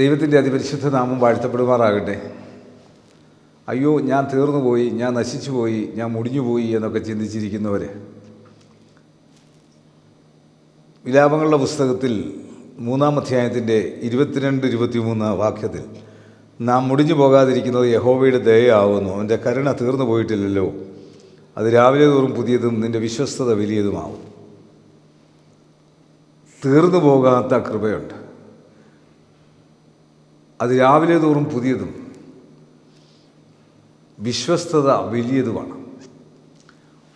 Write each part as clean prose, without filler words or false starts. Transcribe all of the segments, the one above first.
ദൈവത്തിൻ്റെ അതിപരിശുദ്ധ നാമം വാഴ്ത്തപ്പെടുമാറാകട്ടെ. അയ്യോ, ഞാൻ തീർന്നുപോയി, ഞാൻ നശിച്ചുപോയി, ഞാൻ മുടിഞ്ഞുപോയി എന്നൊക്കെ ചിന്തിച്ചിരിക്കുന്നവർ, വിലാപങ്ങളുടെ പുസ്തകത്തിൽ 3-ാം അധ്യായത്തിൻ്റെ 22-23 വാക്യത്തിൽ നാം മുടിഞ്ഞു പോകാതിരിക്കുന്നത് യഹോവയുടെ ദയയാവുന്നു, അവൻ്റെ കരുണ തീർന്നു പോയിട്ടില്ലല്ലോ, അത് രാവിലെ തോറും പുതിയതും നിൻ്റെ വിശ്വസ്തത വലിയതുമാവും. തീർന്നു പോകാത്ത കൃപയുണ്ട്, അത് രാവിലെ തോറും പുതിയതും വിശ്വസ്തത വലിയതുമാണ്.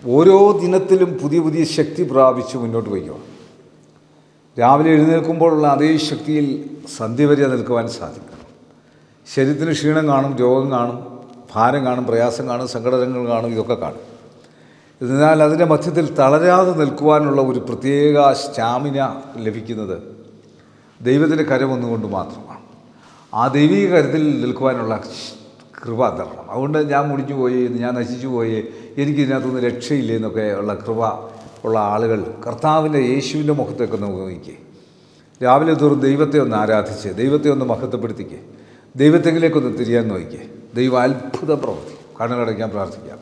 ഓരോ ദിനത്തിലും പുതിയ പുതിയ ശക്തി പ്രാപിച്ച് മുന്നോട്ട് പോയിക്കോ. രാവിലെ എഴുന്നേൽക്കുമ്പോഴുള്ള അതേ ശക്തിയിൽ സന്ധ്യ വരെ നിൽക്കുവാൻ സാധിക്കും. ശരീരത്തിന് ക്ഷീണം കാണും, രോഗം കാണും, ഭാരം കാണും, പ്രയാസം കാണും, സങ്കടങ്ങൾ കാണും, ഇതൊക്കെ കാണും. എന്നാൽ അതിൻ്റെ മധ്യത്തിൽ തളരാതെ നിൽക്കുവാനുള്ള ഒരു പ്രത്യേക സ്റ്റാമിന ലഭിക്കുന്നത് ദൈവത്തിൻ്റെ കരമൊന്നുകൊണ്ട് മാത്രമാണ്. ആ ദൈവിക കരുത്തിൽ നിൽക്കുവാനുള്ള കൃപ തരണം. അതുകൊണ്ട് ഞാൻ മുടിഞ്ഞു പോയി, ഞാൻ നശിച്ചു പോയി, എനിക്കിതിനകത്തൊന്നും രക്ഷയില്ല എന്നൊക്കെ ഉള്ള കൃപ ഉള്ള ആളുകൾ കർത്താവിൻ്റെ യേശുവിൻ്റെ മുഖത്തേക്ക് ഒന്ന് നോക്കിക്കേ. രാവിലെ തോറും ദൈവത്തെ ഒന്ന് ആരാധിച്ച്, ദൈവത്തെ ഒന്ന് മഹത്വപ്പെടുത്തിക്കേ, ദൈവത്തെങ്കിലേക്കൊന്ന് തിരിയാൻ നോക്കിക്കേ. ദൈവം അത്ഭുതം പ്രവർത്തിക്കും. കണ്ണുകടയ്ക്കാൻ പ്രാർത്ഥിക്കാം.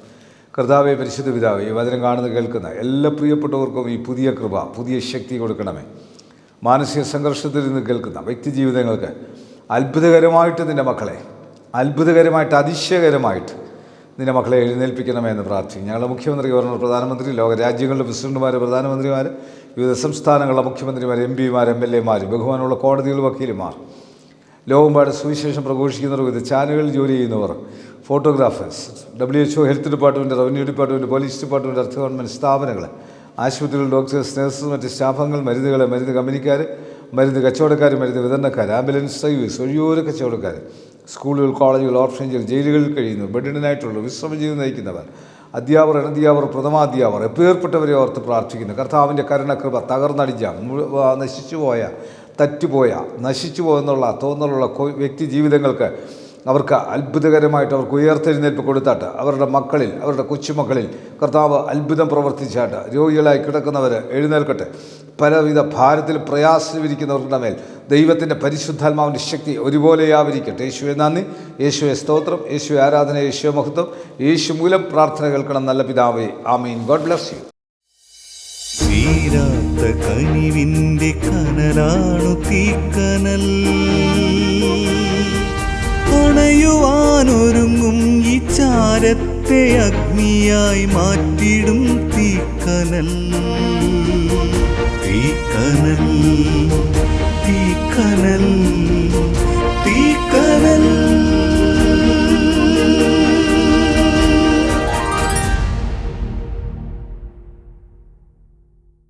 കർത്താവേ, പരിശുദ്ധ പിതാവേ, ഈ വചനം കാണുന്ന കേൾക്കുന്ന എല്ലാ പ്രിയപ്പെട്ടവർക്കും ഈ പുതിയ കൃപ, പുതിയ ശക്തി കൊടുക്കണമേ. മാനസിക സംഘർഷത്തിൽ നിന്ന് കേൾക്കുന്ന വ്യക്തി ജീവിതങ്ങൾക്ക് അത്ഭുതകരമായിട്ട് നിൻ്റെ മക്കളെ, അത്ഭുതകരമായിട്ട്, അതിശയകരമായിട്ട് നിൻ്റെ മക്കളെ എഴുന്നേൽപ്പിക്കണമേ എന്ന് പ്രാർത്ഥിക്കും. ഞങ്ങളുടെ മുഖ്യമന്ത്രി, ഗവർണർ, പ്രധാനമന്ത്രി, ലോകരാജ്യങ്ങളുടെ പ്രസിഡന്റുമാർ, പ്രധാനമന്ത്രിമാർ, വിവിധ സംസ്ഥാനങ്ങളുടെ മുഖ്യമന്ത്രിമാർ, എംപിമാർ, MLA മാർ, ബഹുമാനമുള്ള കോടതികൾ, വക്കീലുമാർ, ലോകമ്പാട് സുവിശേഷം പ്രഘോഷിക്കുന്നവർ, വിവിധ ചാനലുകളിൽ ജോലി ചെയ്യുന്നവർ, photographers, WHO, health department, revenue department, police department, അർദ്ധ ഗവൺമെൻറ് സ്ഥാപനങ്ങൾ, ആശുപത്രികൾ, ഡോക്ടേഴ്സ്, നഴ്സസ്, മറ്റ് സ്റ്റാഫുകൾ, മരുന്നുകൾ, മരുന്ന് കമ്പനിക്കാർ, മരുന്ന് കച്ചവടക്കാർ, മരുന്ന് വിതരണക്കാർ, ആംബുലൻസ് സർവീസ്, വഴിയോര കച്ചവടക്കാർ, സ്കൂളുകൾ, കോളേജുകൾ, ഓർഫനേജുകൾ, ജയിലുകളിൽ കഴിയുന്നു, ബെഡിനായിട്ടുള്ള വിശ്രമ ജീവിതം നയിക്കുന്നവർ, അധ്യാപകർ, അനധ്യാപകർ, പ്രഥമാധ്യാപകർ, എപ്പേർപ്പെട്ടവരെ ഓർത്ത് പ്രാർത്ഥിക്കുന്നു. കർത്താവിൻ്റെ കരുണകൃപ തകർന്നടിച്ച, നശിച്ചുപോയ, തറ്റുപോയ, നശിച്ചു പോയെന്നുള്ള തോന്നലുള്ള വ്യക്തി ജീവിതങ്ങൾക്ക് അവർക്ക് അത്ഭുതകരമായിട്ട് അവർക്ക് ഉയർത്തെഴുന്നേൽപ്പ് കൊടുത്താട്ട് അവരുടെ മക്കളിൽ, അവരുടെ കൊച്ചുമക്കളിൽ കർത്താവ് അത്ഭുതം പ്രവർത്തിച്ചാട്ട് രോഗികളായി കിടക്കുന്നവർ എഴുന്നേൽക്കട്ടെ. പലവിധ ഭാരത്തിൽ പ്രയാസമിരിക്കുന്നവരുടെ മേൽ ദൈവത്തിൻ്റെ പരിശുദ്ധാത്മാവിൻ്റെ ശക്തി ഒരുപോലെയാവരിക്കട്ടെ. യേശുവെ നന്ദി, യേശുവെ സ്തോത്രം, യേശുവെ ആരാധന, യേശുവെ മഹത്വം. യേശു മൂലം പ്രാർത്ഥന കേൾക്കണം നല്ല പിതാവേ, ആമീൻ. God bless you. തീരാത്ത കനിവിൻ്റെ കനലാണു തീക്കനൽ, അണയുവാനൊരുങ്ങും ഈ ചാരത്തെ അഗ്നിയായി മാറ്റിടും തീക്കനൽ. തീക്കനൽ, തീക്കനൽ, തീക്കനൽ.